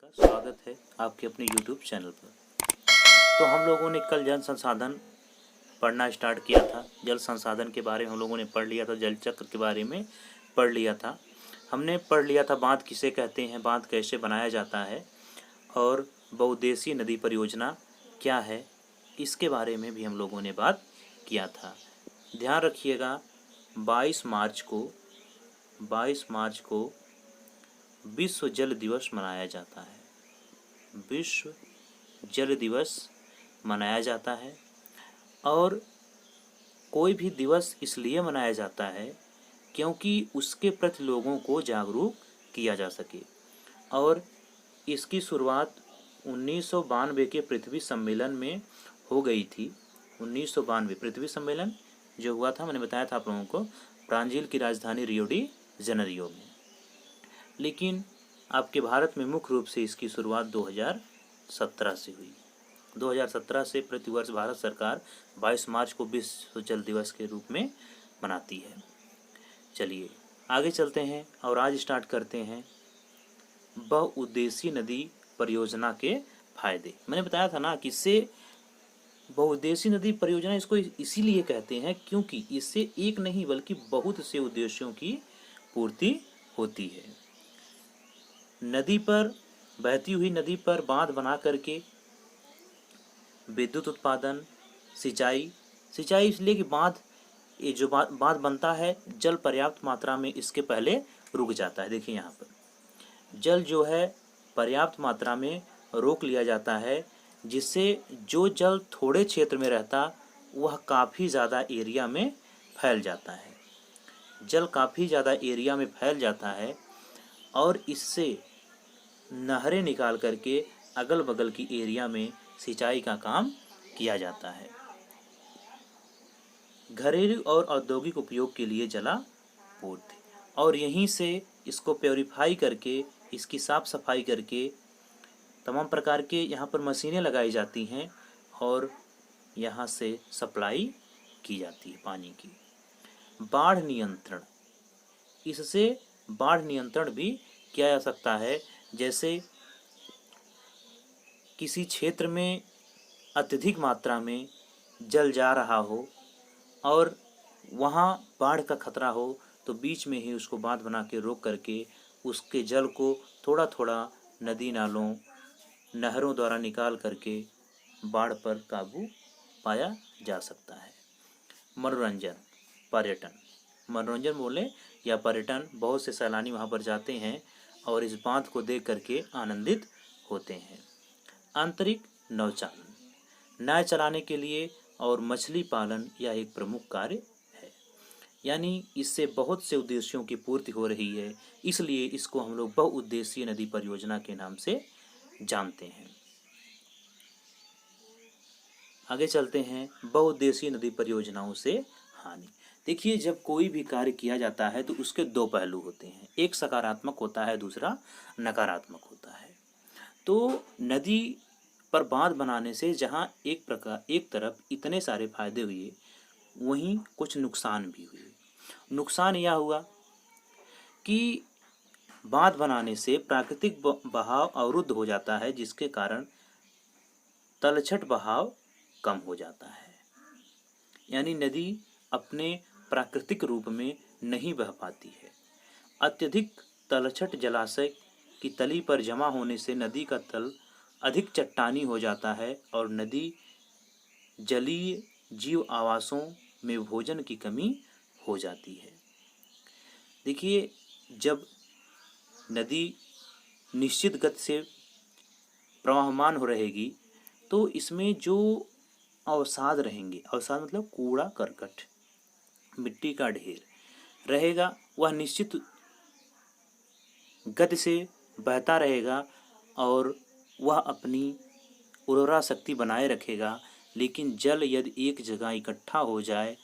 स्वागत है आपके अपने YouTube चैनल पर। तो हम लोगों ने कल जल संसाधन पढ़ना स्टार्ट किया था। जल संसाधन के बारे में हम लोगों ने पढ़ लिया था, जल चक्र के बारे में पढ़ लिया था। हमने पढ़ लिया था बांध किसे कहते हैं, बांध कैसे बनाया जाता है और बहुउद्देशीय नदी परियोजना क्या है, इसके बारे में भी हम लोगों ने बात किया था। ध्यान रखिएगा 22 मार्च को विश्व जल दिवस मनाया जाता है। विश्व जल दिवस मनाया जाता है और कोई भी दिवस इसलिए मनाया जाता है क्योंकि उसके प्रति लोगों को जागरूक किया जा सके। और इसकी शुरुआत 1992 के पृथ्वी सम्मेलन में हो गई थी। 1992 पृथ्वी सम्मेलन जो हुआ था, मैंने बताया था आप लोगों को, ब्राज़ील की राजधानी रियो डी जनेरियो में। लेकिन आपके भारत में मुख्य रूप से इसकी शुरुआत 2017 से हुई। 2017 से प्रतिवर्ष भारत सरकार 22 मार्च को विश्व जल दिवस के रूप में मनाती है। चलिए आगे चलते हैं और आज स्टार्ट करते हैं बहुउद्देशीय नदी परियोजना के फायदे। मैंने बताया था ना कि इससे बहुउद्देशीय नदी परियोजना इसको इसीलिए कहते हैं क्योंकि इससे एक नहीं बल्कि बहुत से उद्देश्यों की पूर्ति होती है। नदी पर बहती हुई नदी पर बांध बना करके विद्युत उत्पादन, सिंचाई इसलिए कि ये जो बांध बनता है जल पर्याप्त मात्रा में इसके पहले रुक जाता है। देखिए यहाँ पर जल जो है पर्याप्त मात्रा में रोक लिया जाता है, जिससे जो जल थोड़े क्षेत्र में रहता वह काफ़ी ज़्यादा एरिया में फैल जाता है। जल काफ़ी ज़्यादा एरिया में फैल जाता है और इससे नहरें निकाल करके अगल बगल की एरिया में सिंचाई का काम किया जाता है। घरेलू और औद्योगिक उपयोग के लिए जलापूर्ति, और यहीं से इसको प्योरीफाई करके, इसकी साफ़ सफाई करके तमाम प्रकार के यहाँ पर मशीनें लगाई जाती हैं और यहाँ से सप्लाई की जाती है पानी की। बाढ़ नियंत्रण, इससे बाढ़ नियंत्रण भी किया जा सकता है। जैसे किसी क्षेत्र में अत्यधिक मात्रा में जल जा रहा हो और वहाँ बाढ़ का खतरा हो तो बीच में ही उसको बांध बना के रोक करके उसके जल को थोड़ा थोड़ा नदी नालों नहरों द्वारा निकाल करके बाढ़ पर काबू पाया जा सकता है। मनोरंजन, पर्यटन, मनोरंजन बोले या पर्यटन, बहुत से सैलानी वहाँ पर जाते हैं और इस बांध को देख करके आनंदित होते हैं। आंतरिक नौचालन, नाव चलाने के लिए और मछली पालन यह एक प्रमुख कार्य है। यानी इससे बहुत से उद्देश्यों की पूर्ति हो रही है, इसलिए इसको हम लोग बहुउद्देशीय नदी परियोजना के नाम से जानते हैं। आगे चलते हैं बहुउद्देशीय नदी परियोजनाओं से हानि। देखिए जब कोई भी कार्य किया जाता है तो उसके दो पहलू होते हैं, एक सकारात्मक होता है, दूसरा नकारात्मक होता है। तो नदी पर बांध बनाने से जहाँ एक तरफ इतने सारे फायदे हुए, वहीं कुछ नुकसान भी हुए। नुकसान यह हुआ कि बांध बनाने से प्राकृतिक बहाव अवरुद्ध हो जाता है, जिसके कारण तलछट बहाव कम हो जाता है। यानी नदी अपने प्राकृतिक रूप में नहीं बह पाती है। अत्यधिक तलछट जलाशय की तली पर जमा होने से नदी का तल अधिक चट्टानी हो जाता है और नदी जलीय जीव आवासों में भोजन की कमी हो जाती है। देखिए जब नदी निश्चित गति से प्रवहमान हो रहेगी तो इसमें जो अवसाद रहेंगे, अवसाद मतलब कूड़ा करकट, मिट्टी का ढेर रहेगा, वह निश्चित गति से बहता रहेगा और वह अपनी उर्वरा शक्ति बनाए रखेगा। लेकिन जल यदि एक जगह इकट्ठा हो जाए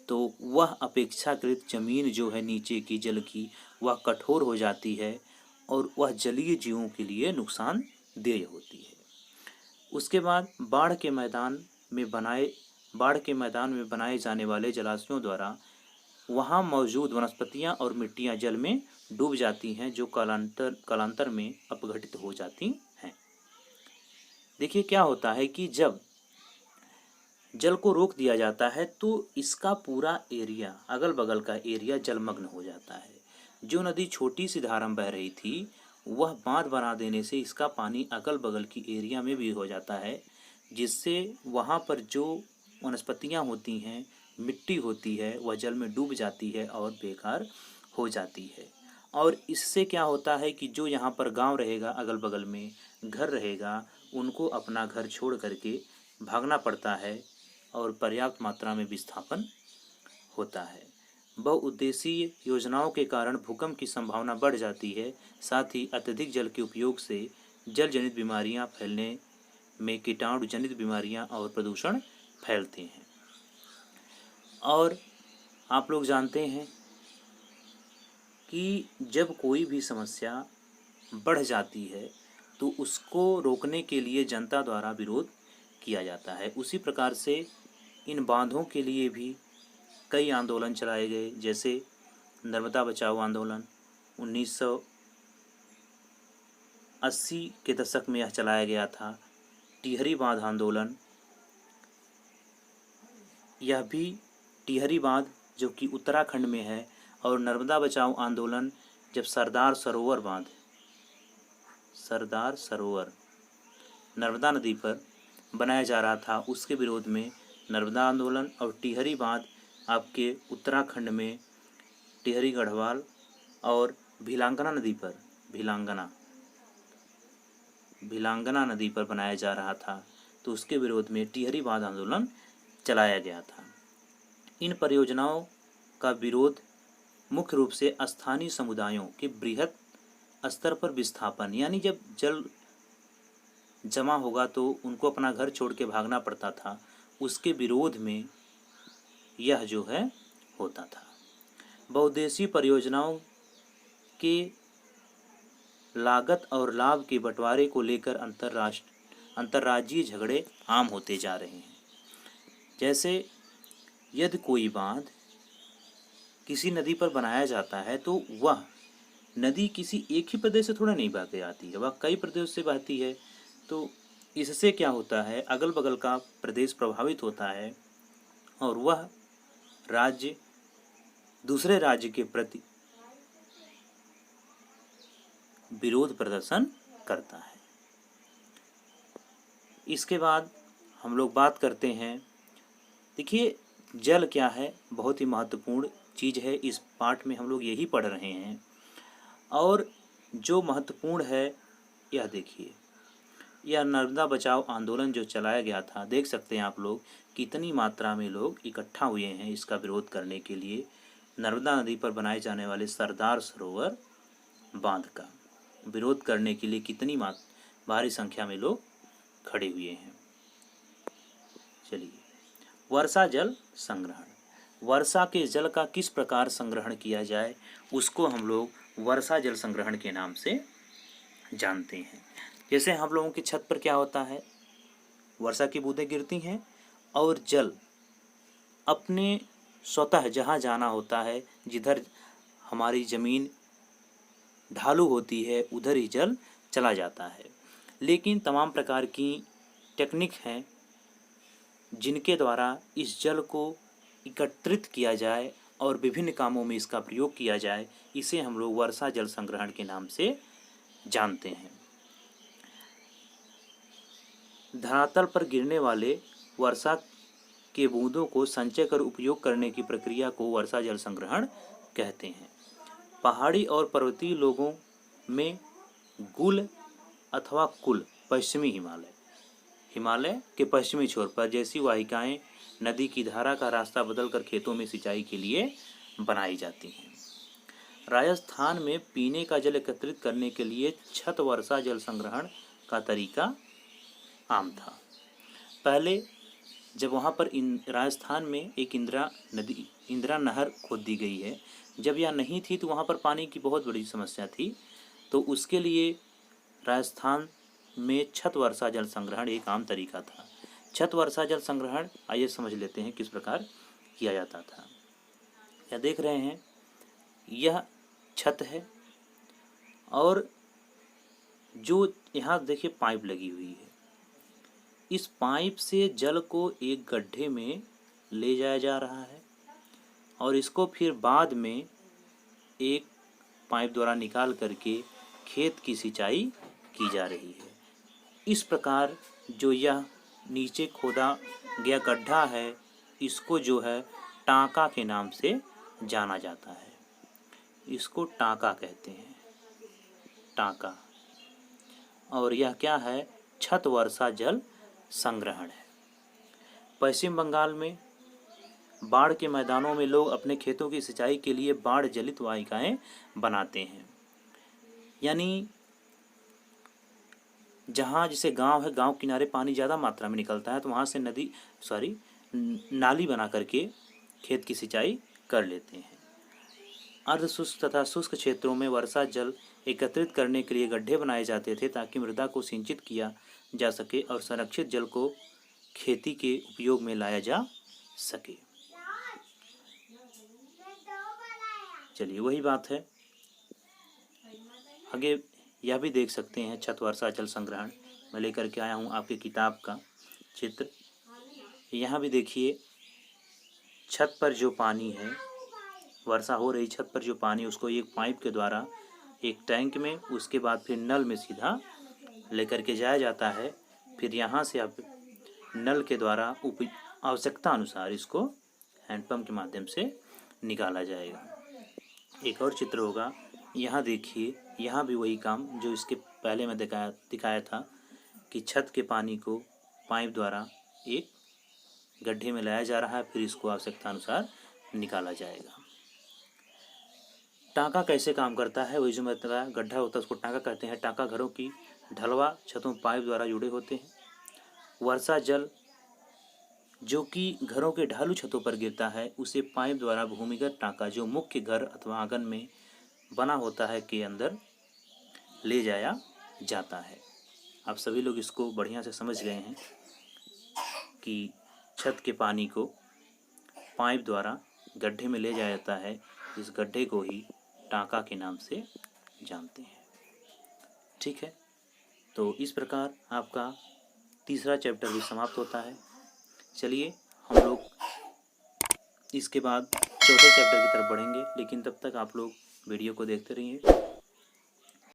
तो वह अपेक्षाकृत जमीन जो है नीचे की जल की, वह कठोर हो जाती है और वह जलीय जीवों के लिए नुकसानदेह होती है। उसके बाद बाढ़ के मैदान में बनाए जाने वाले जलाशयों द्वारा वहाँ मौजूद वनस्पतियाँ और मिट्टियाँ जल में डूब जाती हैं, जो कालांतर में अपघटित हो जाती हैं। देखिए क्या होता है कि जब जल को रोक दिया जाता है तो इसका पूरा एरिया, अगल बगल का एरिया जलमग्न हो जाता है। जो नदी छोटी सी धारा में बह रही थी, वह बांध बना देने से इसका पानी अगल बगल की एरिया में भी हो जाता है, जिससे वहाँ पर जो वनस्पतियाँ होती हैं, मिट्टी होती है, वह जल में डूब जाती है और बेकार हो जाती है। और इससे क्या होता है कि जो यहाँ पर गांव रहेगा, अगल बगल में घर रहेगा, उनको अपना घर छोड़ करके भागना पड़ता है और पर्याप्त मात्रा में विस्थापन होता है। बहुउद्देशीय योजनाओं के कारण भूकंप की संभावना बढ़ जाती है। साथ ही अत्यधिक जल के उपयोग से जल जनित बीमारियां फैलने में, कीटाणु जनित बीमारियां और प्रदूषण फैलते हैं। और आप लोग जानते हैं कि जब कोई भी समस्या बढ़ जाती है तो उसको रोकने के लिए जनता द्वारा विरोध किया जाता है। उसी प्रकार से इन बांधों के लिए भी कई आंदोलन चलाए गए, जैसे नर्मदा बचाओ आंदोलन 1980 के दशक में यह चलाया गया था। टिहरी बांध आंदोलन, यह भी टिहरी बांध जो कि उत्तराखंड में है, और नर्मदा बचाओ आंदोलन जब सरदार सरोवर नर्मदा नदी पर बनाया जा रहा था, उसके विरोध में नर्मदा आंदोलन। और टिहरी बांध आपके उत्तराखंड में टिहरी गढ़वाल और भिलांगना नदी पर बनाया जा रहा था, तो उसके विरोध में टिहरी बांध आंदोलन चलाया गया था। इन परियोजनाओं का विरोध मुख्य रूप से स्थानीय समुदायों के बृहत स्तर पर विस्थापन, यानी जब जल जमा होगा तो उनको अपना घर छोड़ के भागना पड़ता था, उसके विरोध में यह जो है होता था। बहुउद्देशीय परियोजनाओं के लागत और लाभ के बंटवारे को लेकर अंतर्राज्यीय झगड़े आम होते जा रहे हैं। जैसे यदि कोई बांध किसी नदी पर बनाया जाता है तो वह नदी किसी एक ही प्रदेश से थोड़ा नहीं बह के आती है, वह कई प्रदेश से बहती है। तो इससे क्या होता है, अगल बगल का प्रदेश प्रभावित होता है और वह राज्य दूसरे राज्य के प्रति विरोध प्रदर्शन करता है। इसके बाद हम लोग बात करते हैं, देखिए जल क्या है, बहुत ही महत्वपूर्ण चीज़ है। इस पाठ में हम लोग यही पढ़ रहे हैं, और जो महत्वपूर्ण है यह देखिए, यह नर्मदा बचाओ आंदोलन जो चलाया गया था, देख सकते हैं आप लोग कितनी मात्रा में लोग इकट्ठा हुए हैं इसका विरोध करने के लिए। नर्मदा नदी पर बनाए जाने वाले सरदार सरोवर बांध का विरोध करने के लिए कितनी भारी संख्या में लोग खड़े हुए हैं। चलिए, वर्षा जल संग्रहण। वर्षा के जल का किस प्रकार संग्रहण किया जाए, उसको हम लोग वर्षा जल संग्रहण के नाम से जानते हैं। जैसे हम लोगों की छत पर क्या होता है, वर्षा की बूंदें गिरती हैं और जल अपने स्वतः जहाँ जाना होता है, जिधर हमारी ज़मीन ढालू होती है, उधर ही जल चला जाता है। लेकिन तमाम प्रकार की टेक्निक हैं जिनके द्वारा इस जल को एकत्रित किया जाए और विभिन्न कामों में इसका प्रयोग किया जाए। इसे हम लोग वर्षा जल संग्रहण के नाम से जानते हैं। धरातल पर गिरने वाले वर्षा के बूंदों को संचय कर उपयोग करने की प्रक्रिया को वर्षा जल संग्रहण कहते हैं। पहाड़ी और पर्वतीय लोगों में गुल अथवा कुल पश्चिमी हिमालय के पश्चिमी छोर पर जैसी वाहिकाएं नदी की धारा का रास्ता बदलकर खेतों में सिंचाई के लिए बनाई जाती हैं। राजस्थान में पीने का जल एकत्रित करने के लिए छत वर्षा जल संग्रहण का तरीका आम था। पहले जब वहाँ पर राजस्थान में एक इंदिरा नहर खोद दी गई है, जब यह नहीं थी तो वहाँ पर पानी की बहुत बड़ी समस्या थी, तो उसके लिए राजस्थान में छत वर्षा जल संग्रहण एक आम तरीका था। छत वर्षा जल संग्रहण आइए समझ लेते हैं किस प्रकार किया जाता था। यह देख रहे हैं, यह छत है और जो यहाँ देखिए पाइप लगी हुई है, इस पाइप से जल को एक गड्ढे में ले जाया जा रहा है और इसको फिर बाद में एक पाइप द्वारा निकाल करके खेत की सिंचाई की जा रही है। इस प्रकार जो यह नीचे खोदा गया गड्ढा है, इसको जो है टाँका के नाम से जाना जाता है। इसको टाँका कहते हैं, टाँका। और यह क्या है? छत वर्षा जल संग्रहण है। पश्चिम बंगाल में बाढ़ के मैदानों में लोग अपने खेतों की सिंचाई के लिए बाढ़ जलित वाहिकाएं बनाते हैं। यानी जहाँ जैसे गांव है, गांव किनारे पानी ज़्यादा मात्रा में निकलता है तो वहाँ से नाली बना करके खेत की सिंचाई कर लेते हैं। अर्धशुष्क तथा शुष्क क्षेत्रों में वर्षा जल एकत्रित करने के लिए गड्ढे बनाए जाते थे ताकि मृदा को सिंचित किया जा सके और संरक्षित जल को खेती के उपयोग में लाया जा सके। चलिए वही बात है, आगे यह भी देख सकते हैं। छत वर्षा जल संग्रहण मैं लेकर के आया हूँ आपकी किताब का चित्र। यहाँ भी देखिए, छत पर जो पानी है, वर्षा हो रही छत पर जो पानी, उसको एक पाइप के द्वारा एक टैंक में, उसके बाद फिर नल में सीधा लेकर के जाया जाता है। फिर यहाँ से अब नल के द्वारा आवश्यकता अनुसार इसको हैंडपम्प के माध्यम से निकाला जाएगा। एक और चित्र होगा, यहाँ देखिए, यहाँ भी वही काम जो इसके पहले मैं दिखाया था कि छत के पानी को पाइप द्वारा एक गड्ढे में लाया जा रहा है, फिर इसको आवश्यकता अनुसार निकाला जाएगा। टाँका कैसे काम करता है? वही जो मैं बताया, गड्ढा होता है उसको टाँका कहते हैं। टाँका घरों की ढलवा छतों पाइप द्वारा जुड़े होते हैं। वर्षा जल जो कि घरों के ढालू छतों पर गिरता है, उसे पाइप द्वारा भूमिगत टाँका जो मुख्य घर अथवा आंगन में बना होता है के अंदर ले जाया जाता है। आप सभी लोग इसको बढ़िया से समझ गए हैं कि छत के पानी को पाइप द्वारा गड्ढे में ले जाया जाता है। इस गड्ढे को ही टाँका के नाम से जानते हैं। ठीक है, तो इस प्रकार आपका तीसरा चैप्टर भी समाप्त होता है। चलिए हम लोग इसके बाद चौथे चैप्टर की तरफ बढ़ेंगे, लेकिन तब तक आप लोग वीडियो को देखते रहिए।